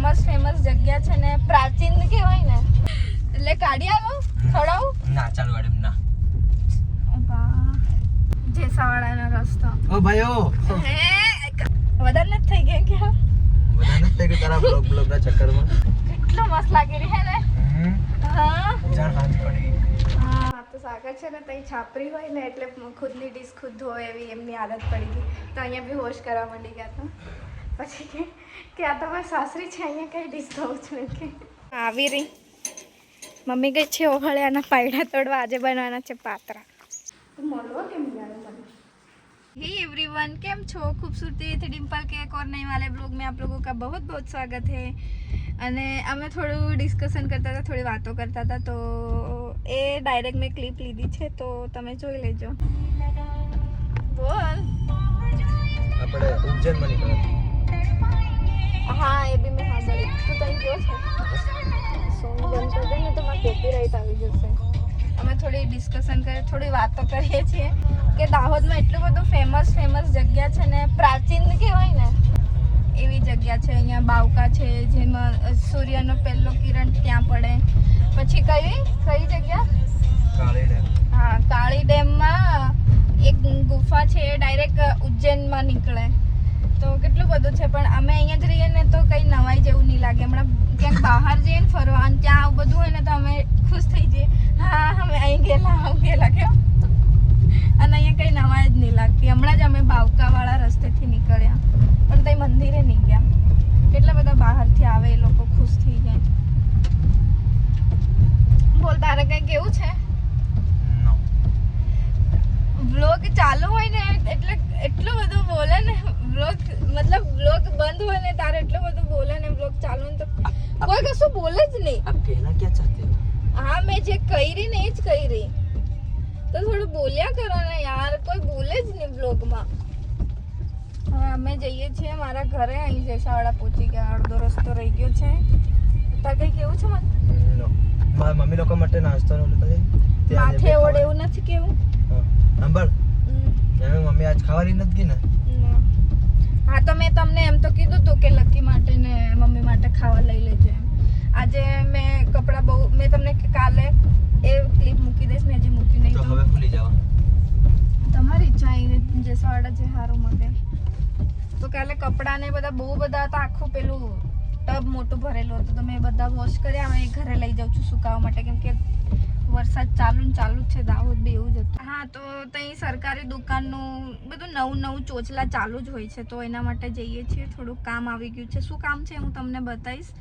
Famous જગ્યા છે ને, પ્રાચીન કહેવાય ને, એટલે કાઢી આવો થોડાવું ના ચાલુ ગાડી ના જેસાવાડાનો રસ્તો. ઓ ભાઈઓ હે વધારે નથી થઈ ગયા કે બધા નથી કે તારા બ્લોગ ના ચક્કરમાં કેટલો મસ્ત લાગી રહી હે ને. હા જાણ હાથ પડી. હા તો સાગર છે ને તઈ છાપરી હોય ને એટલે ખુદની ડીશ ખુદ ધોય એવી એમની આદત પડી ગઈ. તો અહીંયા બી હોશ કરવા માંડી ગયા તો પછી કે આ તમારી સાસરી છે, અહીંયા કઈ ડીશ ધોઉં છું કે આવી રહી. મમ્મી ગઈ છે ઓહળિયાના પાયડા તોડવા. આજે બનાવવાના છે પાત્રા. તો મળવા કેમ ગયા મને? हे एवरीवन, केम छो? खूबसूरती थी डिम्पल के एक और नए वाले ब्लॉग में आप लोगों का बहुत बहुत स्वागत है. અને અમે થોડું ડિસ્કશન કરતા હતા, થોડી વાતો કરતા હતા, તો એ ડાયરેક્ટ મેં ક્લિપ લીધી છે, તો તમે જોઈ લેજો. બોલ. આપણે ઉજ્જૈનમાં નીકળ્યા. હા એ બી મેં સાંભળી. તું તઈ ગયો છે? સોંગ બંધ કરી દે ને તો મારે કોપીરાઇટ આવી જશે. અમે થોડી ડિસ્કશન કરીએ, થોડી વાતો કરીએ છીએ કે દાહોદમાં એટલું બધું ફેમસ જગ્યા છે ને, પ્રાચીન કહેવાય ને એવી જગ્યા છે. અહીંયા બાવકા છે જેમાં સૂર્યનો પહેલો કિરણ ત્યાં પડે. પછી કઈ જગ્યા? કાળી ડેમ. હા, કાળી ડેમમાં એક ગુફા છે, ડાયરેક્ટ ઉજ્જૈનમાં નીકળે. તો કેટલું બધું છે, પણ અમે અહીંયા જ રહીએ ને તો કંઈ નવાઈ જેવું નહીં લાગે. હમણાં ક્યાંક બહાર જઈએ ને ફરવા અને ત્યાં આવું બધું હોય ને તો અમે ખુશ થઈ જઈએ. હા અમે અહીં ગયેલા કેમ. અને અહીંયા કંઈ નવાઈ જ નહીં લાગતી. હમણાં જ અમે બાવકાવાળા રસ્તેથી નીકળ્યા, પણ ત્યાં મંદિરે નહીં ગયા. કેટલા બધા બહારથી આવે એ લોકો, ખુશ થઈ જાય. બોલ, તારે કંઈ કેવું છે? વ્લોગ ચાલુ હોય ને એટલે એટલું બધું બોલે ને. વ્લોગ બંધ હોય ને તારે એટલું બધું બોલે ને, વ્લોગ ચાલુ ને તો કોઈ કશું બોલે જ નહીં. આપ કહેના ક્યાં ચાહતે હો? હા, મેં જે કરી ને એ જ કરી. તો થોડું બોલ્યા કરો ને યાર, કોઈ બોલે જ નહીં વ્લોગમાં. હવે અમે જઈએ છીએ મારા ઘરે. અહીં જેસાવાડા પહોંચી ગયા, અડધો રસ્તો રહી ગયો છે. તાર કંઈ કેવું છે મને? મારા મમ્મી લોકો માટે નાસ્તો લેતા જઈ. માથે ઓળે એવું નથી કેવું? સાંભળ, મમ્મી આજ ખાવાની નથી ગઈ ને. હા તો મેં તમને એમ તો કીધું હતું કે લકી માટે ને મમ્મી માટે ખાવા લઈ લેજો એમ. આજે મેં કપડાં બહુ, મેં તમને કાલે એ ક્લિપ મૂકી દઈશ, મેં હજી મૂકી નહીં. તો હવે ભૂલી જાવ. તમારી ઈચ્છા જેસાવાડા જે સારું મળે. તો કાલે કપડાં ને બધા બહુ બધા હતા, આખું પેલું ટબ મોટું ભરેલું હતું, તો મેં બધા વોશ કર્યા. હવે ઘરે લઈ જાઉં છું સુકાવવા માટે, કેમ કે વરસાદ ચાલુ જ છે. દાહોદ બી એવું જ હતું. હા તો ત્યાં સરકારી દુકાનનું બધું નવું ચોચલા ચાલુ જ હોય છે, તો એના માટે જઈએ છીએ. થોડું કામ આવી ગયું છે. શું કામ છે હું તમને બતાવીશ.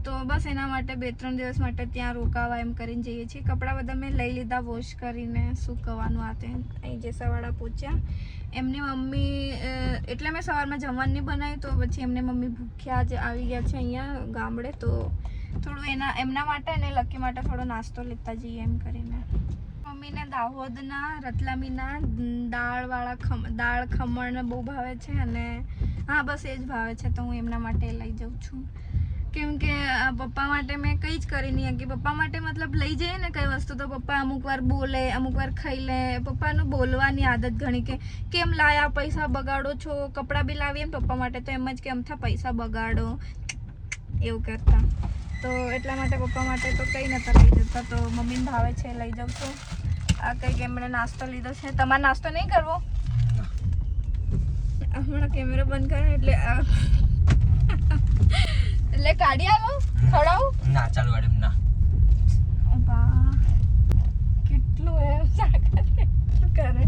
તો બસ એના માટે 2-3 દિવસ માટે ત્યાં રોકાવા એમ કરીને જઈએ છીએ. કપડાં બધા મેં લઈ લીધા વોશ કરીને, સૂકવવાનું આ તે. અહીં જેસાવાડા પહોંચ્યા. એમની મમ્મી એટલે મેં સવારમાં જમવાનું નહીં બનાવ્યું, તો પછી એમને મમ્મી ભૂખ્યા જ આવી ગયા છે અહીંયા ગામડે. તો થોડું એમના માટે અને લકી માટે થોડો નાસ્તો લેતા જઈએ એમ કરીને. મમ્મીને દાહોદના રતલામીના દાળ ખમણ બહુ ભાવે છે, અને હા બસ એ જ ભાવે છે, તો હું એમના માટે લઈ જાઉં છું. કેમ કે પપ્પા માટે મેં કંઈ જ કરી નહીં કે પપ્પા માટે મતલબ લઈ જઈએ ને કઈ વસ્તુ, તો પપ્પા અમુક વાર બોલે, અમુક વાર ખાઈ લે. પપ્પાનું બોલવાની આદત ઘણી કે કેમ લાયા, પૈસા બગાડો છો. કપડાં બી લાવીએ ને પપ્પા માટે તો એમ જ કે અમથા પૈસા બગાડો એવું કરતા. તો એટલા માટે પપ્પા માટે તો કંઈ નતા લઈ જતા, તો મમ્મીને ભાવે છે લઈ જાઉં છું. આ કંઈક એમણે નાસ્તો લીધો છે. તમારે નાસ્તો નહીં કરવો? હમણાં કેમેરો બંધ કરે એટલે કાઢી આવો ખવડાવું? ના ચાલુ ગાડી ના. કેટલું એમ કરે.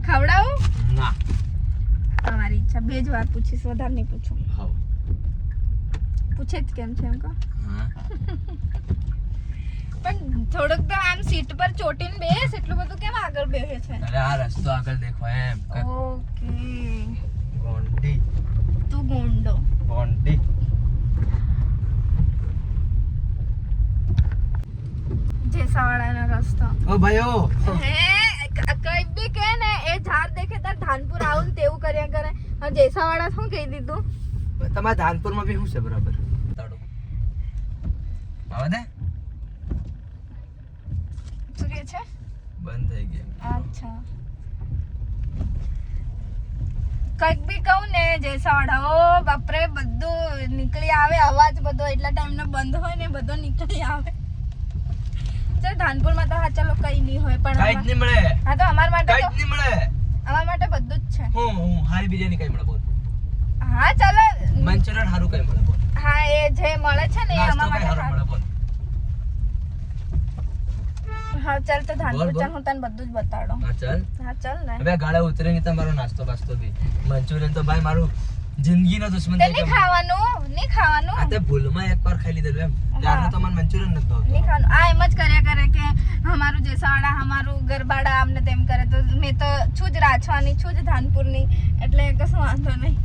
ખવડાવું? ના, તમારી ઈચ્છા. 2 જ વાર પૂછીશ, વધારે નહીં પૂછું. હા પૂછે જ કેમ છે એમ કહો. પણ થોડુંક તો આમ સીટ પર ચોટીને બેસ, એટલું બધું કેમ આગળ બેસે છે? અરે આ રસ્તો આગળ દેખો એમ. ઓકે. ગોંડી. તું ગોંડો. ગોંડી. જેસાવાડાનો રસ્તો. ઓ ભાઈઓ હે કઈ બી કે ને એ ઝાડ દેખે તાર ધાનપુર આવું ને તેવું કર્યા કરે. હવે જેસાવાડા શું કહી દીધું? તમારા ધાનપુરમાં બી શું છે બરાબર? આવા દે. શું કે છે? બંધ થઈ ગયા. અચ્છા. કંઈક બી કહું ને જેસાવાડા, ઓ બાપરે બધું નીકળી આવે અવાજ બધો એટલા ટાઈમનો બંધ હોય ને બધો નીકળી આવે ચાલ ધાનપુરમાં તો હા ચલો કઈ નહીં હોય પણ કઈ જ નહીં મળે હા તો અમાર માટે કઈ જ તો નહીં મળે અમાર માટે બધું જ છે હું હારી બિરયાની કઈ મળે બોલ હા ચાલો મંચુરિયન હારું કઈ મળે બોલ હા એ જે મળે છે ને એ નાસ્તો અમાર કઈ માટે હારું મળે બોલ હા ચાલ તો ધાનપુર બોલ, બોલ. ચાલ હું તને બધું જ બતાડો હા ચાલ હા ચાલ ને હવે ગાળા ઉતરે નહીં તમારો નાસ્તો બાસ્તો બી મંચુરિયન તો ભાઈ મારું જિંદગીનો દુશ્મન તે થઈ નહીં ગયો ખાવાનું આ તે ભૂલમાં એકવાર ખાઈ લીધેલું એમ ત્યારનું તો મને મંચુરિયન નથી ભાવતું નહીં ખાવાનું આ એમ જ કર્યા કરે કે અમારું જેસાવાડા અમારું ગરબાડા આમને તેમ કરે તો મેં તો છું જ રાછવાની છું જ ધાનપુરની એટલે કશું વાંધો નહીં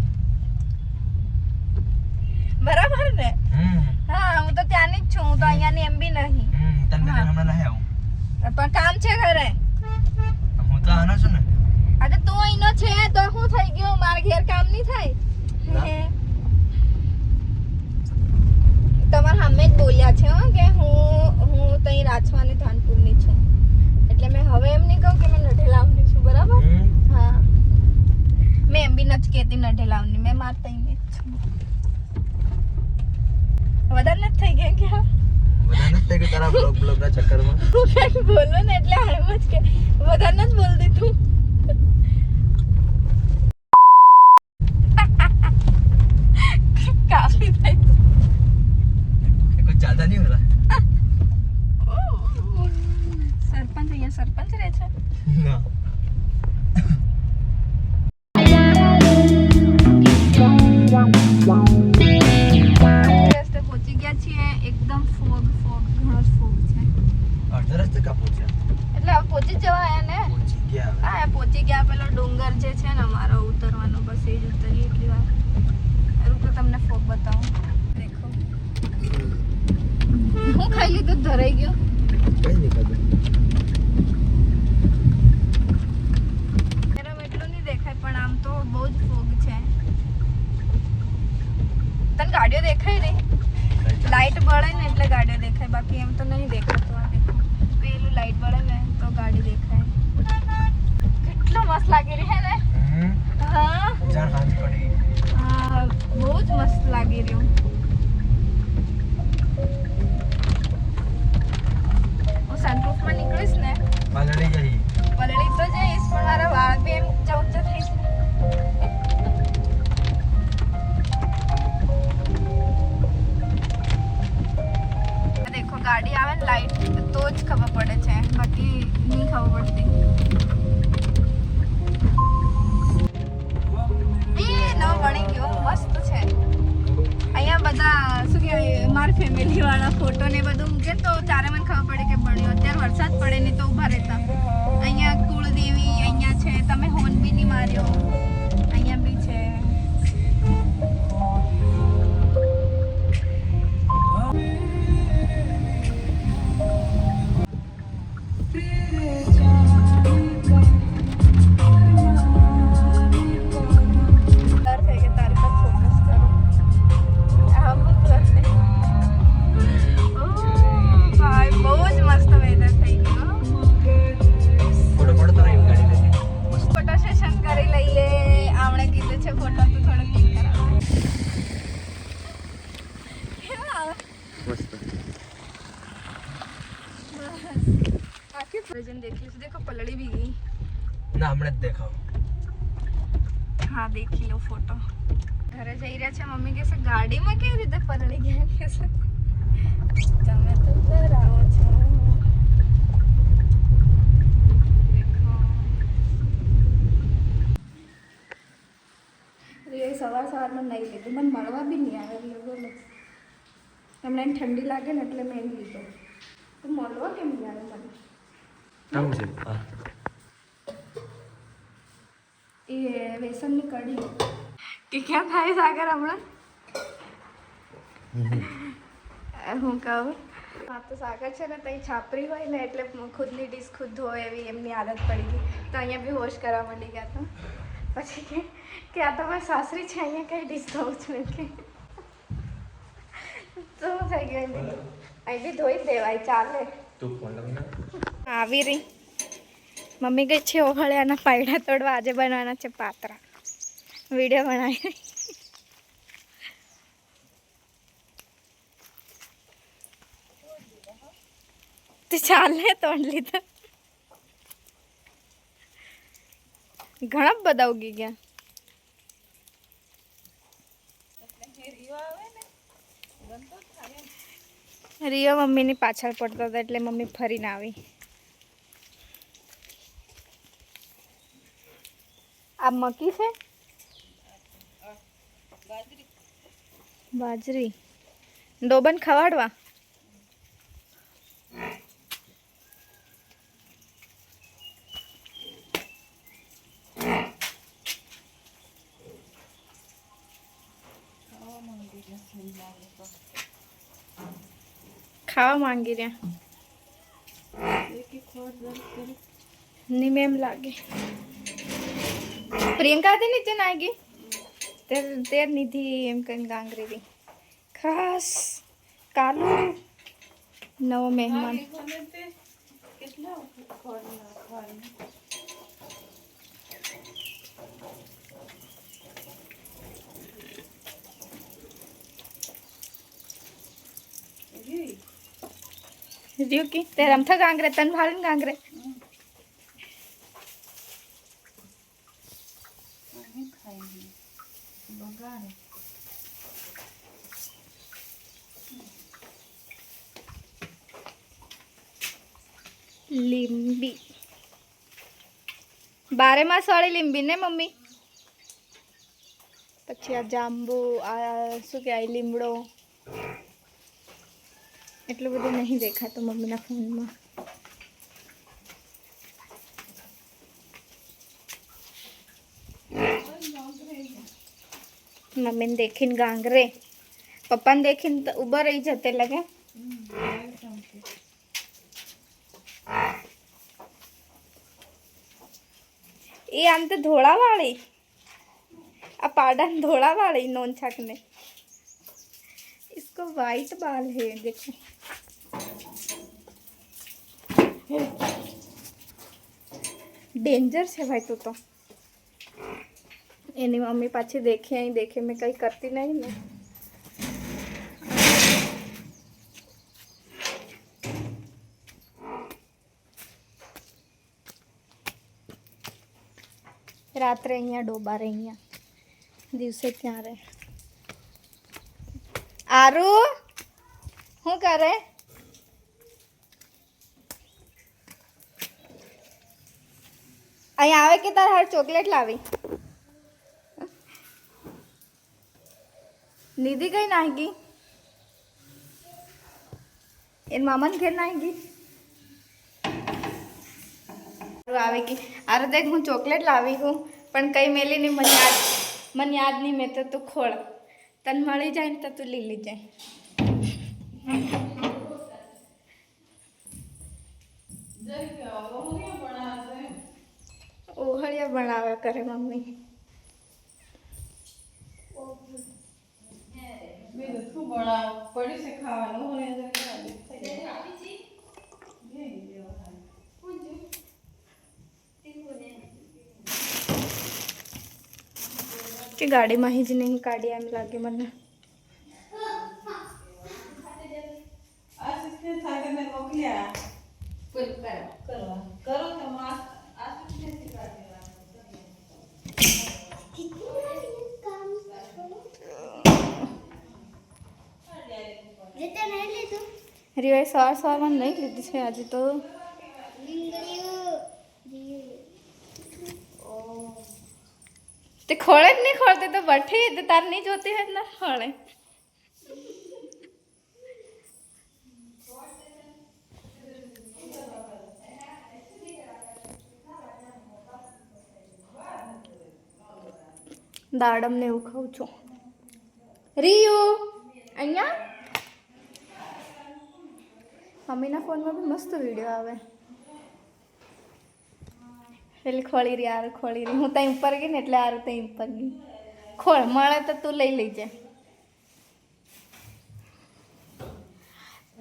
બરાબર ને હા હું તો ત્યાંની જ છું હું તો અહીંયાની એમ બી નહીં તને હા. હમણાં નહીં આવું પણ કામ છે ઘરે હું તો આનો છું ને આ તો તું અહીંનો છે તો શું થઈ ગયું મારા ઘેર કામ નહીં થાય તમારા સામે જ બોલ્યા છે હો કે હું તઈ રાછવાની ધાનપુરની છું એટલે મેં હવે એમ નહીં કહું કે મેં નઢેલાવની છું બરાબર હા મેં એમ બી નથી કહેતી નઢેલાવની મેં માર તઈની જ છું વધારે નથી થઈ ગયા કે બધા નથી થઈ ગયું તારા બ્લોગ ના ચક્કરમાં હું કંઈક બોલું ને એટલે એમ જ કે વધારે નથી બોલતી તું કાફી થઈ कुछ ज्यादा नहीं हो रहा સરપંચ અહીંયા સરપંચ રહે છે ना રસ્તે પહોંચી ગયા છીએ એકદમ ફોગ ઘણો ફોગ છે अर्ध रास्ते का पहुंचा એટલે હવે પહોંચી જ જવાય ને पहुंच गया હા પહોંચી ગયા પેલો ડુંગર જે છે ને અમારો ઉતરવાનો બસ એ જ ઉતરી એટલી વાર રૂક તો તમને ફોગ બતાવું દેખો હું ખાઈ લીધું ધરાઈ ગયો कहीं नहीं खबर મેરા એટલું નહીં દેખાય પણ આમ તો બહુ જ ફોગ છે તને ગાડીઓ દેખાય નહીં લાઈટ બળે ને એટલે ગાડીઓ દેખાય બાકી એમ તો નહીં દેખાતું આ દેખો પેલું લાઈટ બળે ને તો ગાડી દેખાય કેટલો મસ્ત લાગી રહી હે ને હા जान हाथ पड़ी હા બહુ જ મસ્ત લાગી રહ્યું હું સનરૂફમાં નીકળીશ ને पलड़ी गई પલળી તો જઈશ પણ મારા વાળ બી એમ ઊંચા ઊંચા થઈ છે આ દેખો ગાડી આવે ને લાઈટ તો જ ખબર પડે છે બાકી નહીં ખબર પડતી એ નવો બની ગયો મસ્ત છે અહીંયા બધા શું કહેવાય મારા ફેમિલી વાળા ફોટો ને બધું મૂકે તો ત્યારે મને ખબર પડે કે બન્યો અત્યારે વરસાદ પડે ને તો ઊભા રહેતા અહીંયા કુળદેવી અહીંયા છે તમે હોર્ન બી નહીં માર્યો અહીંયા બી છે ડર થઈ કે તારી પર ફોકસ કરો આ હું કરશે ઓ ભાઈ બહુ જ મસ્ત વેધર થઈ ગયો फोटो पड़ तो रही गाड़ी में ફોટો સેશન કરી લઈએ આમણે કીધું છે ફોટો તો થોડો ક્લિક કરાવો કેવા આવે मस्त आखिर प्रेजेंट देख लीजिए देखो पलड़ी भी गई ना हमने देखा हाँ देख लो फोटो घरे જઈ રહ્યા છે મમ્મી કહે છે ગાડીમાં કેવી રીતે પલળી ગયા કે છે તમે તો ડરાવો છો દેખો રિયા સવારમાં નહીં લીધું મને મળવા બી નહીં આવે એટલે બોલો તમને એમ ઠંડી લાગે ને એટલે મેં લીધો તો મળવા કેમ નહીં આવે મને हम से એ બેસનની કઢી કે ક્યાં થાય સાગર હમણાં હું કહું હા તો સાગર છે ને તઈ છાપરી હોય ને એટલે ખુદની ડીશ ખુદ ધોય એવી એમની આદત પડી ગઈ તો અહીંયા બી હોશ કરવા માંડી ગયા તો પછી કે આ તમારી સાસરી છે અહીંયા કઈ ડીશ ધોઉં છું કે તો થઈ ગયું અહીં બી ધોઈ દેવાય ચાલે तू फोन लगना આવી રહી મમ્મી ગઈ છે ઓહળિયાના પાયડા તોડવા આજે બનાવવાના છે પાતરા વિડીયો બનાવી તે ચાલે ત્રણ લીધા. ઘણા બધા ઉગી ગયા. રિયો મમ્મીની પાછળ પડતો હતો એટલે મમ્મી ફરીને આવી. આ મકી છે, બાજરી. ડોબન ખવાડવા. ખાવા માંગી રહ્યા. ની મેમ લાગે. પ્રિયંકા હતી નીચે ના ગઈ તેર નિધિ એમ કઈ ગાંગરેલી. ખાસ કાલુ નવો મહેમાન. રિયુકી તે રમતા ગાંગરે તન ભાળીને ગાંગરે. લીંબી 12 માસ વાળી લીંબી ને મમ્મી. પછી આ જાંબુ, આ શું કહેવાય લીમડો. એટલું બધું નહીં દેખાતું મમ્મીના ફોનમાં. મમ્મીને દેખીને ગાંગરે, પપ્પાને દેખીને તો ઊભા રહી જતે લગે. એ આમ તો ધોળાવાળી, આ पाउडर धोला वाली नॉन छकने, इसको वाइट बाल है देखो। डेंजर है भाई तो एनी मम्मी पाछी देखे आई देखे मैं कहीं करती नहीं ना। रात्रे अँ डोबा रही दिवसे क्या रे आरू हूँ करे अँ आवे कि तार हर चॉकलेट लावी निधि कहीं नागी इन मामा ने घेर नागी आवेगी। अरे देख हूँ चॉकलेट लावी हूँ पण कई मेली नहीं मन याद नहीं मैं तो तू खोल तन मળી જાય तो तू ली लीजे। ओहड़िया बनावे करे मम्मी पड़ी से खावा कि गाड़ी में ही ज नहीं काढ़ी एम लगे मन रिवाई सवार सवार में नहीं लीधी है आज तो ते खोले नहीं खोलते तो बैठे तो तार नहीं जोती है ना खोले दाड़म ने એવું ખાઉં છું रियू અહીંયા મમ્મીના ફોનમાં બી મસ્ત વિડિયો આવે પેલી ખોળી રહી આર ખોળી રહી હું ત્યાં ઉપર ગઈ ને એટલે આર ત્યાં ઉપર ગઈ ખોળ મળે તો તું લઈ લેજે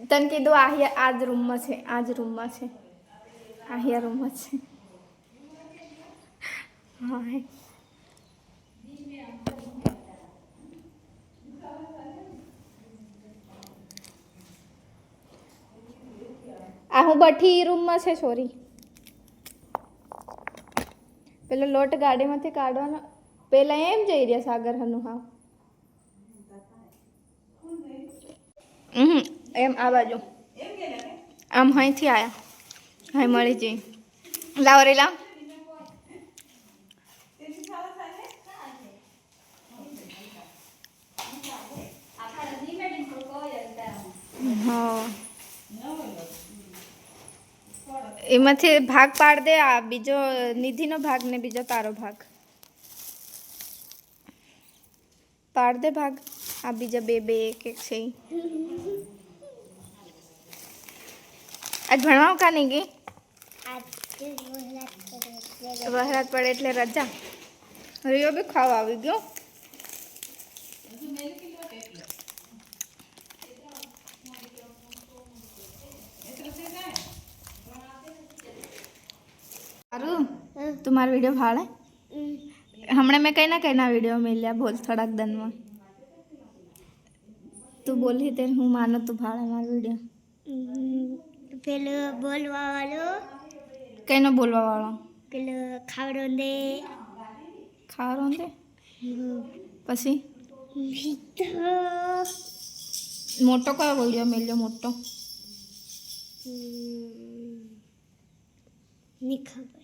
તને કીધું આહિયા આજ રૂમમાં છે આહિયા રૂમમાં છે હા આ હું બઠી રૂમમાં છે સોરી પેલો લોટ ગાડીમાંથી કાઢવાનો પેલા એમ જઈ રહ્યા સાગર હનું હા એમ આ બાજુ આમ અહીંથી આયા હા મળી જઈ લાવ રે લાવ હા એમાંથી ભાગ પાડ દે આ બીજો નિધિનો ભાગ ને બીજો તારો ભાગ પાડ દે ભાગ આ બીજા બે બે એક એક છે આજ ભણવા કા નહીં ગઈ વહરાત પડે એટલે રજા રિયો બી ખાવા આવી ગયો સારું तुम्हारा वीडियो भाड़ा हमने में कहीं ना वीडियो मिल लिया बोल थोड़ा दिन में तू बोली तेरे हूँ मानो तू भाड़ा हमारा वीडियो પેલો બોલવા વાળો कहीं ना बोलवा वाला પેલો ખાવડો દે खावा दे पसी मोटो का वीडियो मिल लियो मोटो ની ખબર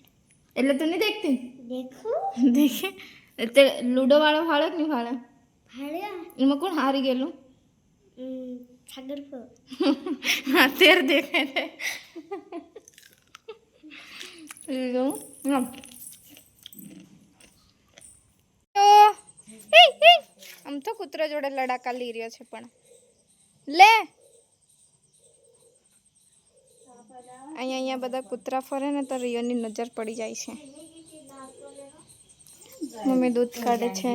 એટલે તું નહીં देखती દેખો देखे ते लूडो वाળો ભાળે કે નહીં ભાળે ભાડ્યા એમાં કોણ હારી ગયેલું સાગર પર हाँ तेर देखे थे આમ તો કૂતરા જોડે લડાકા લઈ રહ્યો છે પણ લે અહીંયા બધા કૂતરા ફરે ને તો રિયોની નજર પડી જાય છે મમ્મી દૂધ કાઢે છે